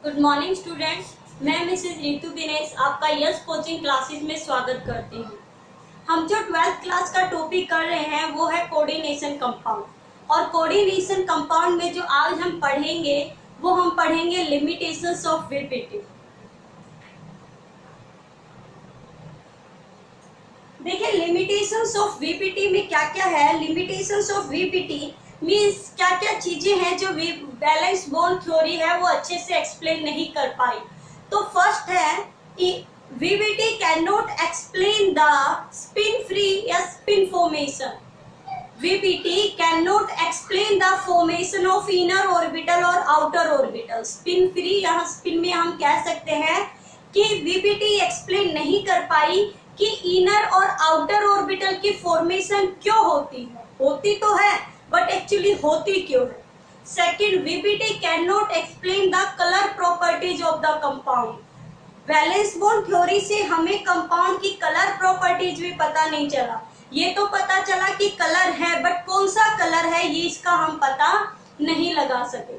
Good morning students, मैं Mrs Ritu Dinesh आपका yes coaching classes में स्वागत करती हूँ। हम जो 12th क्लास का टॉपिक कर रहे हैं वो है कोऑर्डिनेशन कंपाउंड। और कोऑर्डिनेशन कंपाउंड में जो आज हम पढ़ेंगे वो हम पढ़ेंगे लिमिटेशंस ऑफ वीपीटी। देखिए लिमिटेशंस ऑफ वीपीटी में क्या क्या है। लिमिटेशंस ऑफ वीपीटी मीन्स क्या क्या चीजें हैं जो बैलेंस बॉन्ड थ्योरी है वो अच्छे से एक्सप्लेन नहीं कर पाई। तो फर्स्ट है कि VPT can not explain the spin free या spin formation. VPT can not explain the formation of inner orbital और आउटर ऑर्बिटल। स्पिन फ्री, यहाँ स्पिन में हम कह सकते हैं कि वीपीटी एक्सप्लेन नहीं कर पाई कि इनर और आउटर ऑर्बिटल की फॉर्मेशन क्यों होती है। होती तो है बट एक्चुअली होती क्यों है। Second, VPT can not explain the colour properties of the compound. Valence bond theory से हमें कंपाउंड की कलर प्रॉपर्टीज भी पता नहीं चला। ये तो पता चला कि कलर है बट कौन सा कलर है ये इसका हम पता नहीं लगा सके।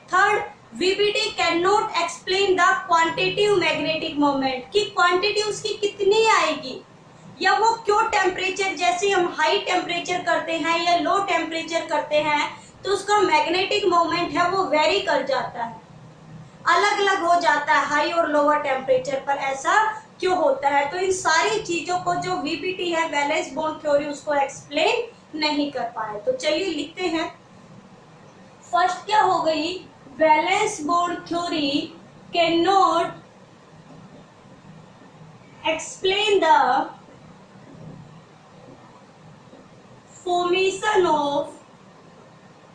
Third, VPT can not explain the quantitative magnetic moment कि क्वांटिटी उसकी कितनी आएगी या वो क्यों टेम्परेचर, जैसे हम हाई टेम्परेचर करते हैं या लो टेम्परेचर करते हैं तो उसका मैग्नेटिक मोमेंट है वो वेरी कर जाता है, अलग अलग हो जाता है हाई और लोअर टेम्परेचर पर। ऐसा क्यों होता है? तो इन सारी चीजों को जो वीपीटी है वैलेंस बॉन्ड थ्योरी उसको एक्सप्लेन नहीं कर पाए। तो चलिए लिखते हैं। फर्स्ट क्या हो गई, valence bond theory can not explain the formation of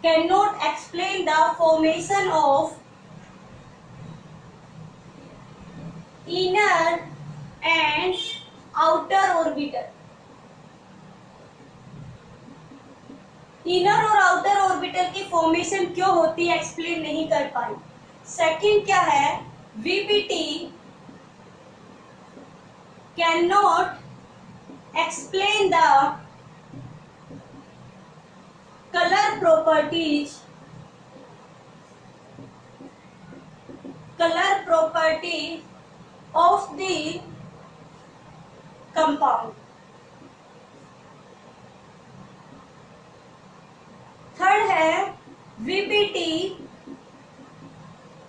cannot explain the formation of inner and outer orbital। Inner और आउटर ऑर्बिटल की फॉर्मेशन क्यों होती है एक्सप्लेन नहीं कर पाई। सेकंड क्या है, VPT can not explain the color properties of the compound। Third है, VPT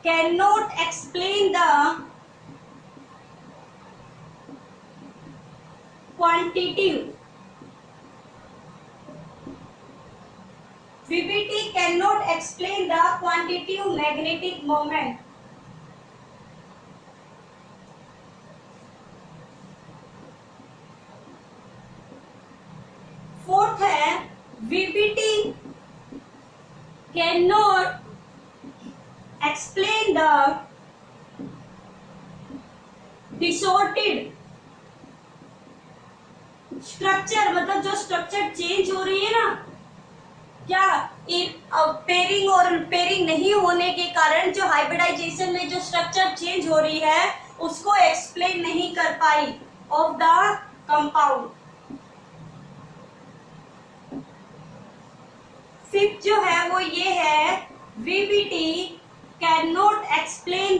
can not explain the quantitative VPT cannot explain the quantitative magnetic moment। Fourth है, VPT cannot explain the distorted structure, मतलब जो structure change हो रही है ना, क्या pairing और पेयरिंग नहीं होने के कारण जो हाइब्रिडाइजेशन में जो स्ट्रक्चर चेंज हो रही है उसको एक्सप्लेन नहीं कर पाई ऑफ द कंपाउंड। फिफ्थ जो है वो ये है, VPT can not explain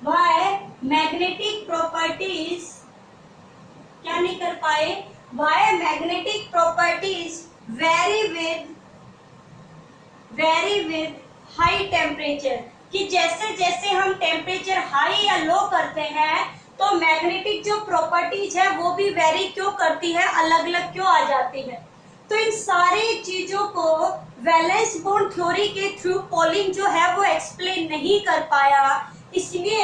why magnetic properties क्या नहीं कर पाए, why magnetic properties vary with high temperature, कि जैसे जैसे हम टेम्परेचर हाई या लो करते हैं तो मैग्नेटिक जो प्रॉपर्टीज है वो भी वेरी क्यों करती है, अलग अलग क्यों आ जाती है। तो इन सारी चीजों को वैलेंस बॉन्ड थ्योरी के थ्रू पॉलिंग जो है वो एक्सप्लेन नहीं कर पाया, इसलिए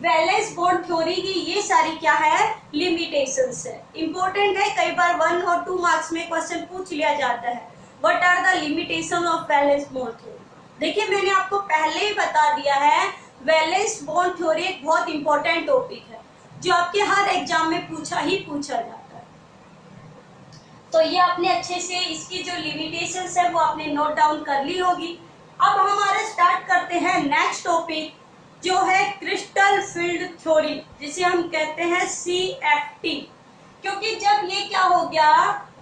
वैलेंस बॉन्ड थ्योरी की ये सारी क्या है, लिमिटेशंस है। इंपॉर्टेंट है, कई बार 1 और 2 मार्क्स में क्वेश्चन पूछ लिया जाता है, what are the limitation of valence bond theory. देखिए मैंने आपको पहले ही बता दिया है, वैलेंस बॉन्ड थ्योरी एक बहुत इंपॉर्टेंट टॉपिक है जो आपके हर एग्जाम में पूछा जाता है। तो ये आपने अच्छे से इसकी जो लिमिटेशंस है वो आपने नोट डाउन कर ली होगी। अब हमारे स्टार्ट करते हैं नेक्स्ट टॉपिक जो है क्रिस्टल फील्ड थ्योरी, जिसे हम कहते हैं CFT। क्योंकि जब ये क्या हो गया,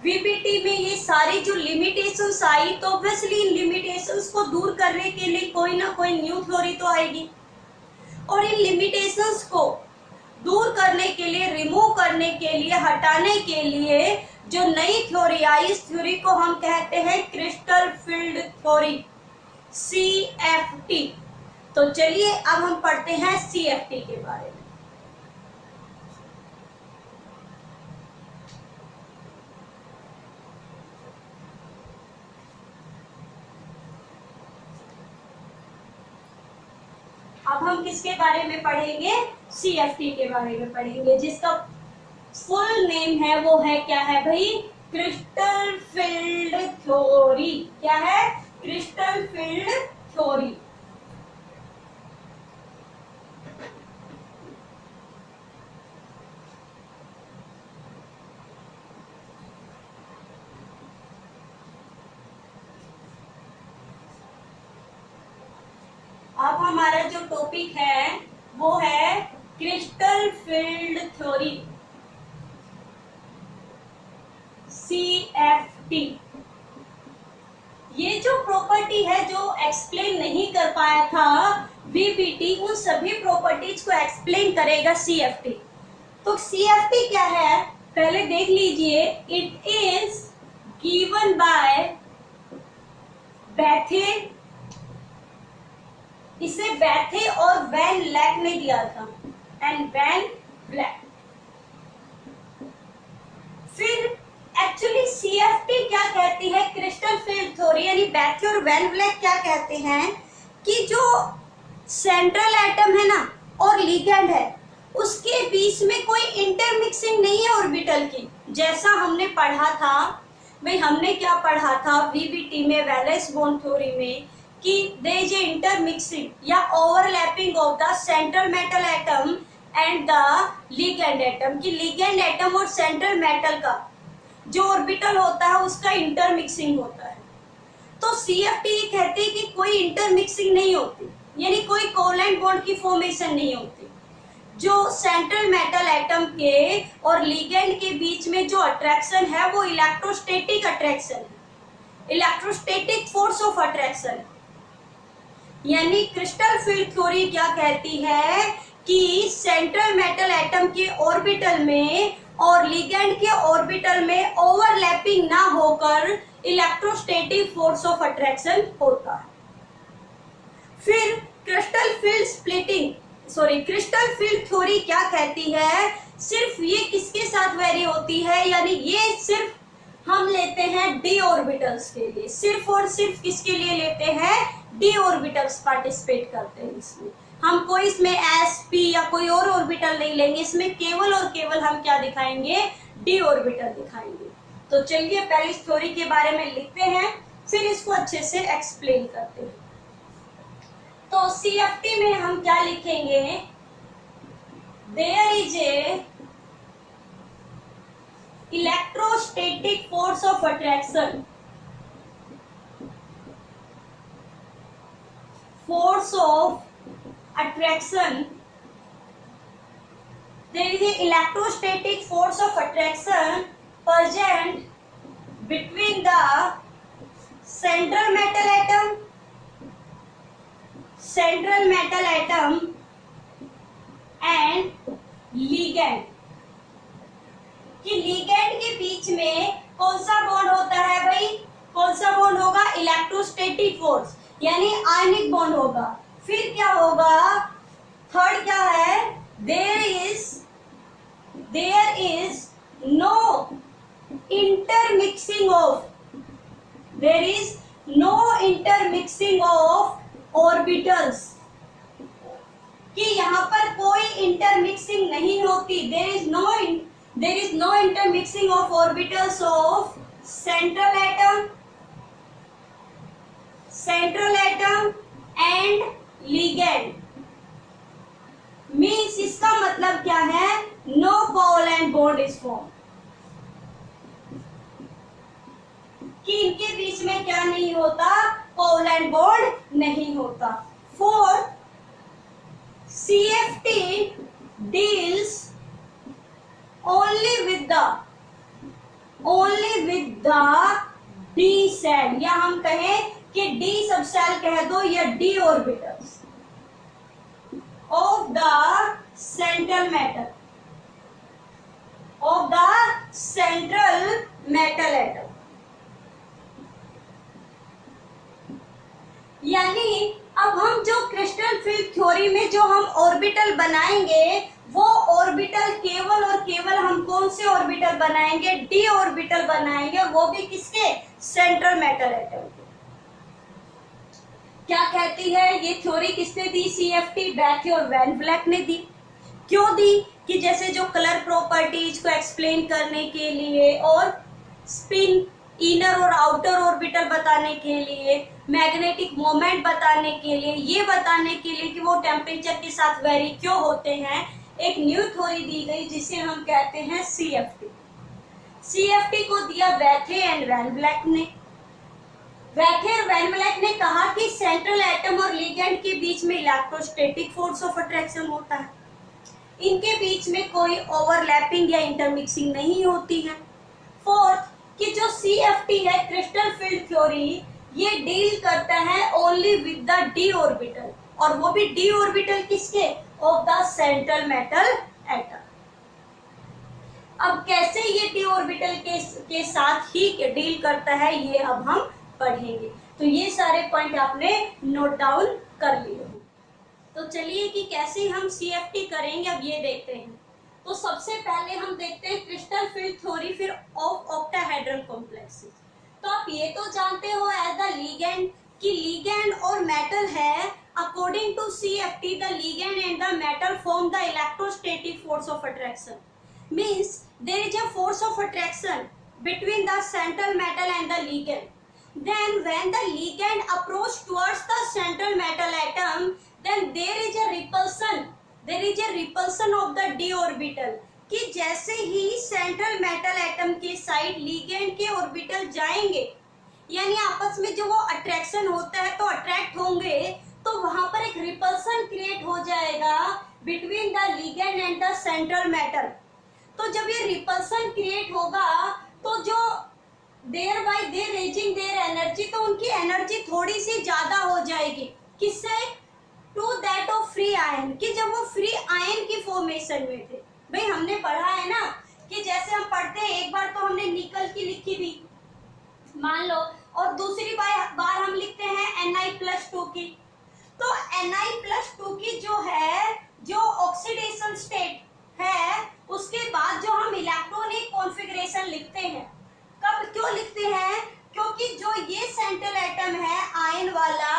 वीपीटी में ये सारी जो लिमिटेशंस आई, तो ऑब्वियसली इन लिमिटेशंस को दूर करने के लिए कोई ना कोई न्यू थ्योरी तो आएगी, और इन लिमिटेशंस को दूर करने के लिए, रिमूव करने के लिए, हटाने के लिए जो नई थ्योरी आई, इस थ्योरी को हम कहते हैं क्रिस्टल फील्ड थ्योरी, CFT। तो चलिए अब हम पढ़ते हैं CFT के बारे में। अब हम किसके बारे में पढ़ेंगे, CFT के बारे में पढ़ेंगे, जिसका फुल नेम है वो है क्या है भाई, क्रिस्टल फील्ड थ्योरी। क्या है, क्रिस्टल फील्ड थ्योरी। अब हमारा जो टॉपिक है वो है क्रिस्टल फील्ड थ्योरी, CFT। ये जो प्रॉपर्टी है जो एक्सप्लेन नहीं कर पाया था वीपीटी, उन सभी प्रॉपर्टीज को एक्सप्लेन करेगा CFT। तो CFT क्या है पहले देख लीजिए। इट इज गिवन बाय बैथे, इसे बैथे और वैन लैक ने दिया था, एंड वैन लैक। फिर एक्चुअली CFT क्या कहती है, क्रिस्टल फील्ड थ्योरी, यानी बैथे और वैन ब्लैक क्या कहते हैं कि जो सेंट्रल एटम है ना और लिगैंड है, उसके बीच में कोई इंटरमिक्सिंग नहीं है ऑर्बिटल की। जैसा हमने पढ़ा था भाई, हमने क्या पढ़ा था वीबीटी में, वैलेंस बॉन्ड थ्योरी में, कि देयर इज इंटरमिक्सिंग या overlapping of the central metal atom and the ligand atom, कि लिगैंड एटम और सेंट्रल मेटल का जो ऑर्बिटल होता है उसका इंटरमिक्सिंग होता है। तो CFT कहती है कि कोई इंटरमिक्सिंग नहीं होती, यानी कोई कोवलेंट बॉन्ड की फॉर्मेशन नहीं होती। जो सेंट्रल मेटल एटम के और लिगैंड के बीच में जो अट्रैक्शन है वो इलेक्ट्रोस्टैटिक अट्रैक्शन है, इलेक्ट्रोस्टैटिक फोर्स ऑफ अट्रैक्शन। यानी क्रिस्टल फील्ड थ्योरी क्या कहती है कि सेंट्रल मेटल एटम के ऑर्बिटल में और लिगैंड के ऑर्बिटल में ओवरलैपिंग ना होकर इलेक्ट्रोस्टैटिक फोर्स ऑफ अट्रैक्शन होता है। फिर crystal field splitting, crystal field theory क्या कहती है, सिर्फ ये किसके साथ वेरी होती है, यानी ये सिर्फ हम लेते हैं d ऑर्बिटल्स के लिए, सिर्फ और सिर्फ किसके लिए लेते हैं, d ऑर्बिटल्स पार्टिसिपेट करते हैं इसमें। हम कोई इसमें sp या कोई और ऑर्बिटल नहीं लेंगे, इसमें केवल और केवल हम क्या दिखाएंगे, d ऑर्बिटल दिखाएंगे। तो चलिए पहले इस थ्योरी के बारे में लिखते हैं, फिर इसको अच्छे से एक्सप्लेन करते हैं। तो CFT में हम क्या लिखेंगे, there is a electrostatic force of attraction, force of attraction, there is a electrostatic force of attraction present between the central metal atom and ligand, कि लिगैंड के बीच में कौन सा बॉन्ड होता है भाई, कौन सा बॉन्ड होगा, इलेक्ट्रोस्टैटिक फोर्स, यानी आयनिक बॉन्ड होगा। फिर क्या होगा, थर्ड क्या है, there is no intermixing of orbitals, कि यहाँ पर कोई इंटरमिक्सिंग नहीं होती, there is no intermixing of orbitals of central atom and ligand. Means इसका मतलब क्या है, no covalent bond is form, कि इनके बीच में क्या नहीं होता, कोवलेंट बॉन्ड नहीं होता। Fourth, CFT deals only with the d cell, या हम कहें कि d सब सेल कह दो या d orbitals of the central metal atom। यानी अब हम जो क्रिस्टल फील्ड थ्योरी में जो हम ऑर्बिटल बनाएंगे वो ऑर्बिटल केवल और केवल हम कौन से ऑर्बिटल बनाएंगे, डी ऑर्बिटल बनाएंगे, वो भी किसके, सेंट्रल मेटल एटम के। क्या कहती है ये थ्योरी, किसने दी, सीएफटी, बैथे और वैन ब्लैक ने दी। क्यों दी, कि जैसे जो कलर प्रॉपर्टीज को एक्सप्लेन करने के लिए और स्पिन, इनर और आउटर ऑर्बिटल बताने के लिए, मैग्नेटिक मोमेंट बताने के लिए, ये बताने के लिए कि वो टेम्परेचर के साथ वेरी क्यों होते हैं, एक न्यू थ्योरी दी गई जिसे हम कहते हैं सीएफटी। सीएफटी को दिया बैथे एंड वैन ब्लैक ने। बैथे और वैन ब्लैक ने कहा कि सेंट्रल एटम और लिगेंड के बीच में इलेक्ट्रोस्टैटिक फोर्स ऑफ अट्रैक्शन होता है, इनके बीच में कोई ओवरलैपिंग या इंटरमिक्सिंग नहीं होती है। फोर्थ, कि जो सीएफटी है क्रिस्टल फील्ड थ्योरी, ये डील करता है only with the D orbital, और वो भी डी ऑर्बिटल किसके, of the central metal atom. अब कैसे ये डी ऑर्बिटल के साथ ही डील करता है ये अब हम पढ़ेंगे। तो ये सारे पॉइंट आपने नोट डाउन कर लिए हो। तो चलिए कि कैसे हम सीएफटी करेंगे अब ये देखते हैं। तो सबसे पहले हम देखते हैं क्रिस्टल फील्ड थ्योरी, फिर ऑफ ऑक्टाहेड्रल कॉम्प्लेक्सेस। तो आप ये तो जानते हो एज द लिगेंड, कि लिगेंड और मेटल है, according to CFT the ligand and the metal form the electrostatic force of attraction. Means there is a force of attraction between the central metal and the ligand. Then when the ligand approach towards the central metal atom, then there is a repulsion of the d orbital, कि जैसे ही central metal atom के side ligand के orbital जाएंगे, यानी आपस में जो वो अट्रैक्शन होता है तो अट्रैक्ट होंगे, तो वहां पर एक रिपल्सन क्रिएट हो जाएगा between the ligand and the central metal. तो जब ये रिपल्सन क्रिएट होगा तो जो their by their raising their energy, तो उनकी एनर्जी थोड़ी सी ज्यादा हो जाएगी, किससे, to that of free ion, कि जब वो फ्री आयन की फॉर्मेशन में थे। भाई हमने पढ़ा है ना कि जैसे हम पढ़ते हैं, एक बार तो हमने निकल की लिखी थी मान लो, और दूसरी बार हम लिखते हैं Na+2 की। तो Na+2 की जो है, जो ऑक्सीडेशन स्टेट है, उसके बाद जो हम इलेक्ट्रॉनिक कॉन्फ़िगरेशन लिखते हैं, कब क्यों लिखते हैं, क्योंकि जो ये सेंट्रल एटम है आयन वाला,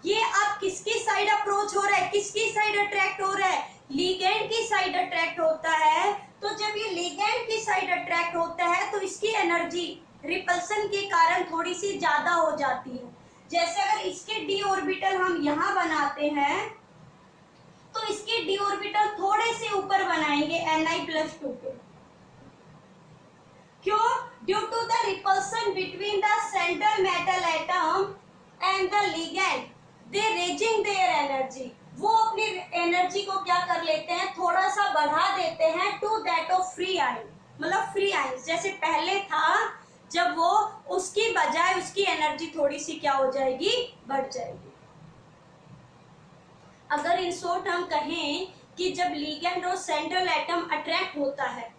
ये अब किसकी साइड अप्रोच हो रहा है, किसकी साइड अट्रैक्ट हो रहा है, लिगेंड की साइड अट्रैक्ट होता है। तो जब ये लिगेंड की साइड अट्रैक्ट होता है तो इसकी एनर्जी रिपल्सन के कारण थोड़ी सी ज्यादा हो जाती है। जैसे अगर इसके डी ऑर्बिटल हम यहाँ बनाते हैं, तो इसके डी ऑर्बिटल थोड़े से ऊपर बनाएंगे Na+2 के। क्यों, due to the repulsion between the central metal atom and the ligand, they raising their energy, वो अपनी एनर्जी को क्या कर लेते हैं, थोड़ा सा बढ़ा देते हैं, to that of free ion, मतलब फ्री आयन जैसे पहले था, जब वो उसकी बजाय उसकी एनर्जी थोड़ी सी क्या हो जाएगी, बढ़ जाएगी। अगर इन शॉर्ट हम कहें कि जब लिगेंड और सेंट्रल एटम अट्रैक्ट होता है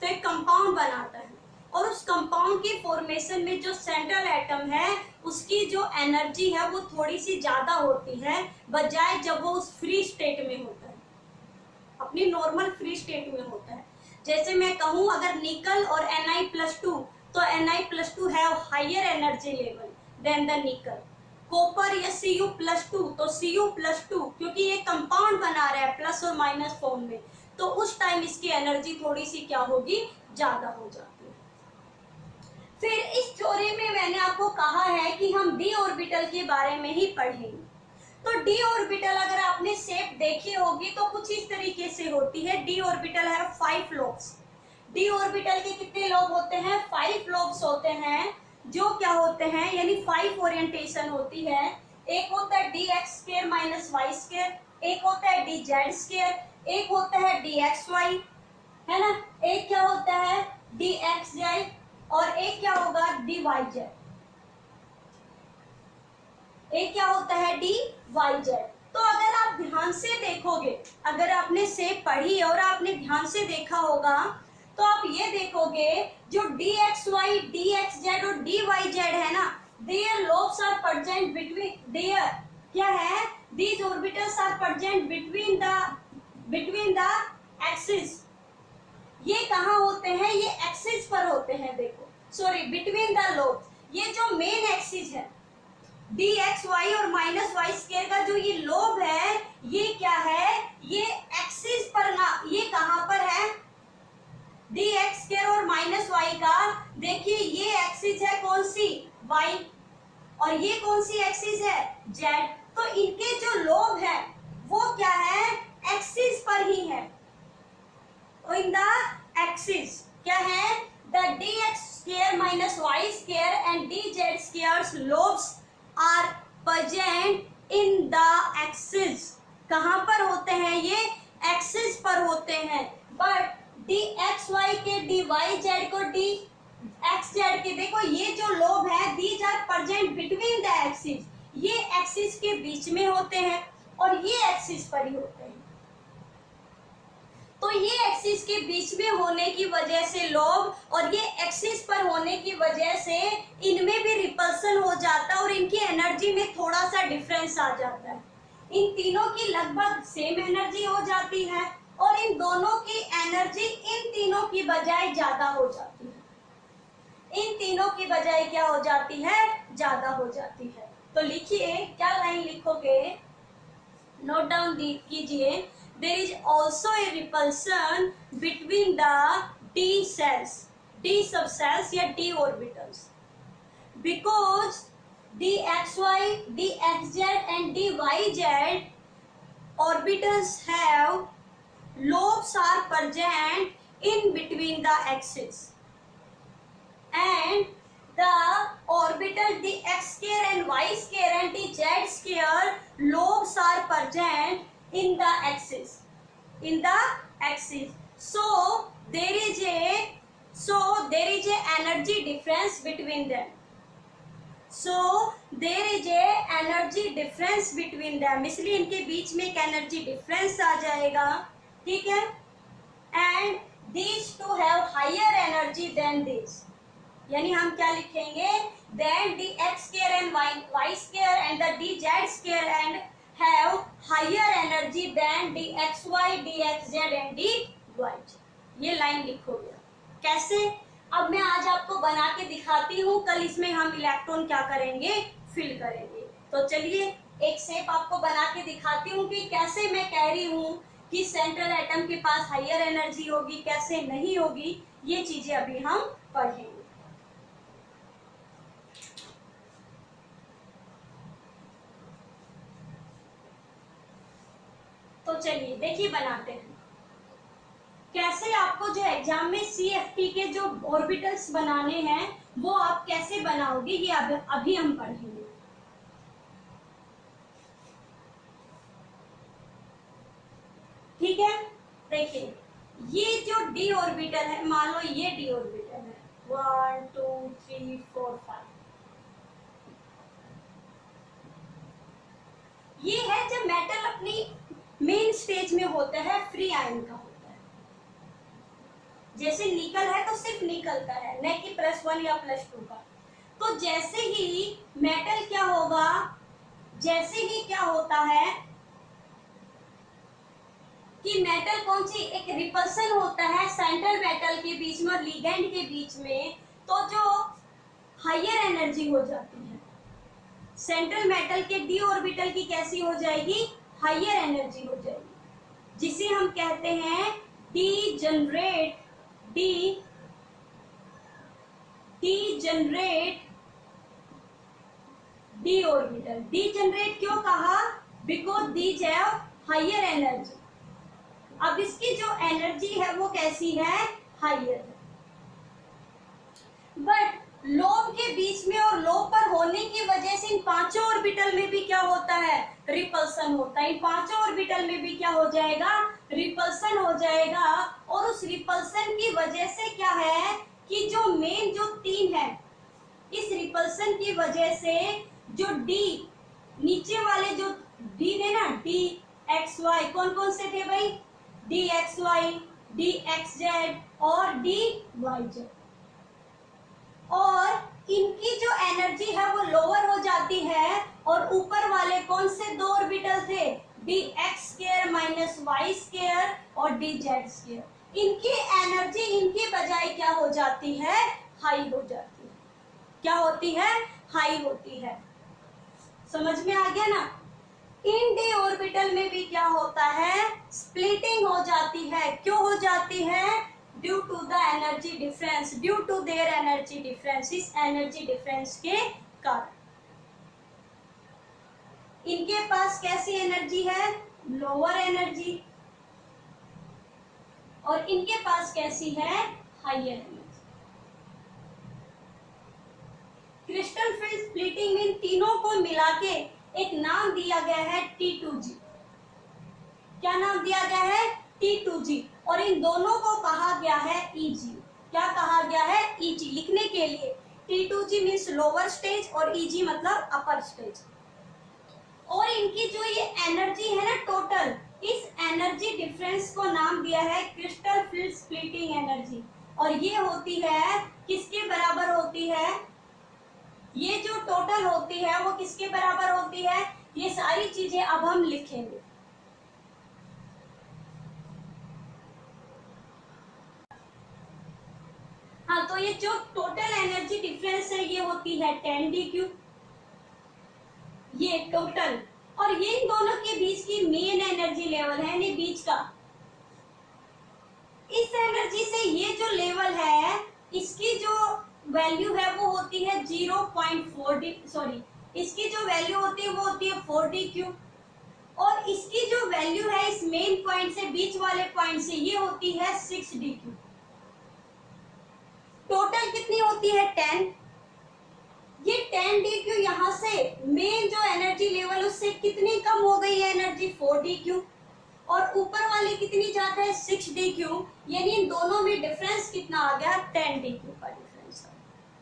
तो एक कंपाउंड बनाता है, और उस कंपाउंड की फॉर्मेशन में जो सेंट्रल एटम है उसकी जो एनर्जी है वो थोड़ी सी ज्यादा होती है, बजाय जब वो उस फ्री स्टेट में होता है, अपनी नॉर्मल फ्री स्टेट में होता है। जैसे मैं कहूँ अगर निकल और Na+2, तो Na+2 है higher energy level than the nickel. Copper या Cu+2, तो Cu+2 क्योंकि ये कंपाउंड बना रहा है प्लस और माइनस फॉर्म में, तो उस टाइम इसकी एनर्जी थोड़ी सी क्या होगी, ज्यादा हो जाती है। फिर इस थ्योरी में मैंने आपको कहा है कि हम डी ऑर्बिटल के बारे में ही पढ़ेंगे। तो डी ऑर्बिटल अगर आपने शेप देखी होगी तो कुछ इस तरीके से होती है। डी ऑर्बिटल है 5 लोब्स। डी ऑर्बिटल के कितने लोब होते हैं, 5 लोब्स होते हैं, जो क्या होते हैं, यानी 5 ओरिएंटेशन होती है। एक होता है dx² - y², एक होता है dz², एक होता है dxy, है ना। एक क्या होता है dxz और एक क्या होगा dyz। एक क्या होता है dyz। तो अगर आप ध्यान से देखोगे, अगर आपने सेप पढ़ी और आपने ध्यान से देखा होगा तो आप ये देखोगे जो dxy dxz और dyz है ना, their lobes are present between their क्या है, these orbitals are present between the axis. ये कहाँ होते हैं, ये एक्सिस पर होते हैं। देखो सॉरी, बिटवीन द लोब्स, ये जो मेन एक्सिस है dxy और माइनस वाई स्क्वायर का जो ये लोब है, ये क्या है, ये एक्सिस पर ना, ये कहाँ पर है dx स्क्वायर और माइनस वाई का। देखिए ये एक्सिस है कौन सी, y, और ये कौन सी एक्सिस है, z। तो इनके जो लोब है वो क्या है, एक्सिस पर ही है, इन द एक्सिस क्या है, the dx square minus Y square and dz squares lobes are present in the axis. कहां पर होते हैं, ये एक्सिस पर होते हैं। बट dxy के dyz को dxz के, देखो ये जो लोब है these are present between the axis, ये एक्सिस के बीच में होते हैं और ये एक्सिस पर ही होते हैं। तो ये एक्सिस के बीच में होने की वजह से लोब और ये एक्सिस पर होने की वजह से इनमें भी रिपल्सन हो जाता है और इनकी एनर्जी में थोड़ा सा डिफरेंस आ जाता है। इन तीनों की लगभग सेम एनर्जी हो जाती है और इन दोनों की एनर्जी इन तीनों की बजाय ज्यादा हो जाती है। इन तीनों की बजाय क्या हो जाती है, ज्यादा हो जाती है। तो लिखिए, क्या लाइन लिखोगे, नोट डाउन कीजिए। There is also a repulsion between the d cells, d subcells या d orbitals, because dxy, dxz and dyz orbitals have lobes are present in between the axis, and the orbital dx square and y square and dz square lobes are present in the axis, so there is a energy difference between them, इसलिए इनके बीच में एक energy difference आ जाएगा, ठीक है। And these two have higher energy than this, यानी हम क्या लिखेंगे, then dx square and y square and the dz square and have higher energy than dxy, dxz and dyz। ये लाइन लिखोगे कैसे, अब मैं आज आपको बना के दिखाती हूँ, कल इसमें हम इलेक्ट्रॉन क्या करेंगे, फिल करेंगे। तो चलिए एक शेप आपको बना के दिखाती हूँ कि कैसे मैं कह रही हूँ कि सेंट्रल एटम के पास हायर एनर्जी होगी, कैसे नहीं होगी, ये चीजें अभी हम पढ़ेंगे। तो चलिए देखिए बनाते हैं कैसे। आपको जो एग्जाम में CFT के जो ऑर्बिटल्स बनाने हैं वो आप कैसे बनाओगे, ये अभी हम पढ़ेंगे। ठीक है, देखिए ये जो d ऑर्बिटल है, मान लो ये d ऑर्बिटल है, 1 2 3 4 5, ये है जब मेटल अपनी मेन स्टेज में होता है, फ्री आयन का होता है। जैसे निकल है तो सिर्फ निकल का है, न कि +1 या +2 का। तो जैसे ही मेटल क्या होगा, जैसे ही क्या होता है कि मेटल कौन सी, एक रिपल्सन होता है सेंट्रल मेटल के बीच में और लिगेंड के बीच में, तो जो हायर एनर्जी हो जाती है सेंट्रल मेटल के d ऑर्बिटल की कैसी हो जाएगी, हायर एनर्जी हो जाएगी, जिसे हम कहते हैं degenerate D orbital. Degenerate क्यों कहा, because these have higher energy. अब इसकी जो एनर्जी है वो कैसी है, हायर है। बट लोब के बीच में और लोब पर होने की वजह से इन पांचों ऑर्बिटल में भी क्या होता है, रिपल्सन होता है। इन पांचों ऑर्बिटल में भी क्या हो जाएगा, रिपल्सन हो जाएगा। और और उस रिपल्सन की वजह से क्या है कि जो मेन जो 3 है, इस रिपल्सन की वजह से जो डी नीचे वाले जो डी थे ना, डी एक्स वाई, कौन कौन से थे भाई? D X Y, D X Z और डी वाई जेड, और इनकी जो एनर्जी है वो लोअर हो जाती है, और ऊपर वाले कौन से 2 ऑर्बिटल थे? D X square minus Y square और डी जेड स्क्वायर, इनकी एनर्जी इनकी बजाय क्या हो जाती है? हाई हो जाती है। क्या होती है? हाई होती है। समझ में आ गया ना? इन डी ऑर्बिटल में भी क्या होता है? स्प्लिटिंग हो जाती है। क्यों हो जाती है? Due to the energy difference, due to their energy difference, इस एनर्जी डिफरेंस के कारण। इनके पास कैसी एनर्जी है? लोअर एनर्जी, और इनके पास कैसी है? Higher energy. Crystal field splitting में इन तीनों को मिला के एक नाम दिया गया है T2G। क्या नाम दिया गया है? T2G। और इन दोनों को कहा गया है EG। क्या कहा गया है? EG। लिखने के लिए T2G मीन्स लोअर स्टेज और EG मतलब अपर स्टेज। और इनकी जो ये एनर्जी है ना टोटल, इस एनर्जी डिफरेंस को नाम दिया है क्रिस्टल फील्ड स्प्लिटिंग एनर्जी। और ये होती है किसके बराबर होती है? ये जो टोटल होती है वो किसके बराबर होती है? ये सारी चीजें अब हम लिखेंगे। हाँ, तो ये जो टोटल एनर्जी डिफरेंस है ये होती है 10dq, ये टोटल। और ये इन दोनों के बीच की मेन एनर्जी लेवल है, यानी बीच का। इस एनर्जी से ये जो लेवल है इसकी जो वैल्यू है वो होती है 0.4d, सॉरी, इसकी जो वैल्यू होती है वो होती है 4dq, और इसकी जो वैल्यू है इस मेन पॉइंट से, बीच वाले पॉइंट से, ये होती है 6dq। टोटल कितनी होती है? 10। ये 10dq यहाँ से मेन जो एनर्जी लेवल उससे कितनी कम हो गई है एनर्जी? 4dq। और ऊपर वाली कितनी जाता है? 6dq। यानी इन दोनों में डिफरेंस कितना आ गया? 10dq का डिफरेंस।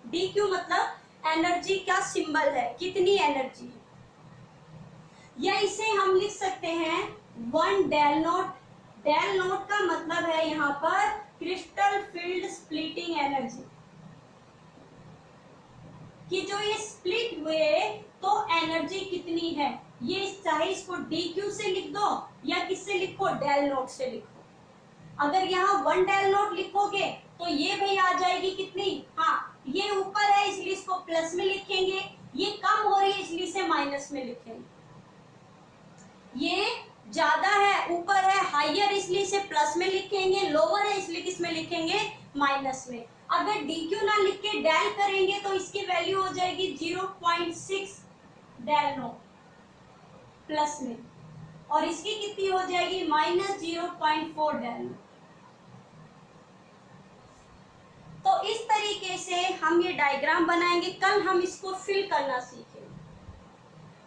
dq मतलब एनर्जी का सिंबल है, कितनी एनर्जी है। या इसे हम लिख सकते हैं 1 डेल नॉट। डेल नॉट का मतलब है यहाँ पर क्रिस्टल फील्ड स्प्लिटिंग एनर्जी, कि जो ये स्प्लिट हुए तो एनर्जी कितनी है। ये चाहे इसको dq से लिख दो या किससे लिखो? डेल नॉट से लिखो। अगर यहाँ 1 डेल नॉट लिखोगे तो ये भाई आ जाएगी कितनी? हाँ, ये ऊपर है इसलिए इसको प्लस में लिखेंगे, ये कम हो रही है इसलिए इसे माइनस में लिखेंगे। ये ज्यादा है, ऊपर है, हाइयर इसलिए इसे प्लस में लिखेंगे, लोअर है इसलिए किस में लिखेंगे? माइनस में। अगर dq ना लिख के डेल करेंगे तो इसकी वैल्यू हो जाएगी 0.6 डेल नॉट प्लस में, और इसकी कितनी हो जाएगी? Minus 0.4 del nought. तो इस तरीके से हम ये डायग्राम बनाएंगे। कल हम इसको फिल करना सीखेंगे।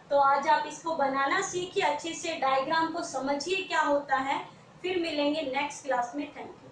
तो आज आप इसको बनाना सीखिए, अच्छे से डायग्राम को समझिए क्या होता है। फिर मिलेंगे नेक्स्ट क्लास में। Thank you.